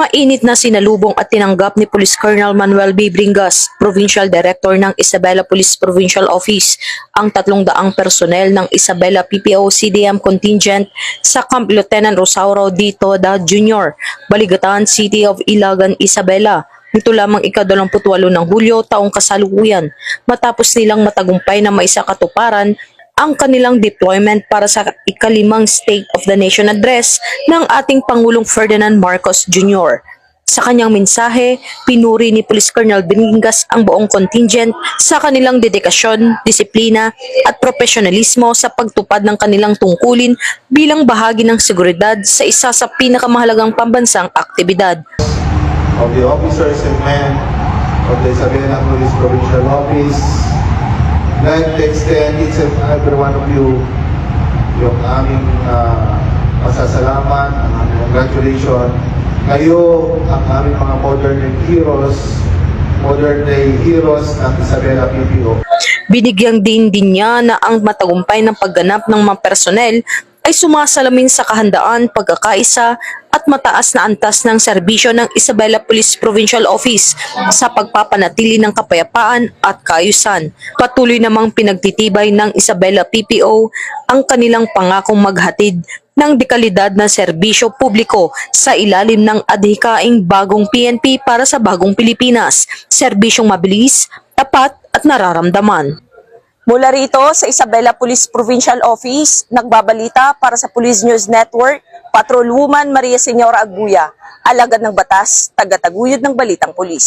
Mainit na sinalubong at tinanggap ni Police Colonel Manuel B. Bringas, Provincial Director ng Isabela Police Provincial Office, ang 300 personnel ng Isabela PPO CDM contingent sa Camp Lieutenant Rosauro D. Toda Jr., Baligatan City of Ilagan, Isabela. Ito lamang ika-28 ng Hulyo taong kasalukuyan matapos nilang matagumpay na maisakatuparan ang kanilang deployment para sa ika-5 State of the Nation address ng ating Pangulong Ferdinand Marcos Jr. Sa kanyang mensahe, pinuri ni Police Colonel Bringas ang buong contingent sa kanilang dedikasyon, disiplina at profesionalismo sa pagtupad ng kanilang tungkulin bilang bahagi ng seguridad sa isa sa pinakamahalagang pambansang aktibidad. Of the officers and men of the Isabela Police Provincial Office, I'd like to extend each and every one of you yung aming pasasalamat, ang aming congratulations. Kayo ang aming mga modern day heroes ng Isabela PPO. Binigyang din niya na ang matagumpay ng pagganap ng mga personel ay sumasalamin sa kahandaan, pagkakaisa at mataas na antas ng serbisyo ng Isabela Police Provincial Office sa pagpapanatili ng kapayapaan at kaayusan. Patuloy namang pinagtitibay ng Isabela PPO ang kanilang pangakong maghatid ng dekalidad na serbisyo publiko sa ilalim ng adhikaing bagong PNP para sa bagong Pilipinas, serbisyong mabilis, tapat at nararamdaman. Mula rito sa Isabela Police Provincial Office, nagbabalita para sa Police News Network, Patrolwoman Maria Señora Aguya, alagad ng batas, tagataguyod ng balitang pulis.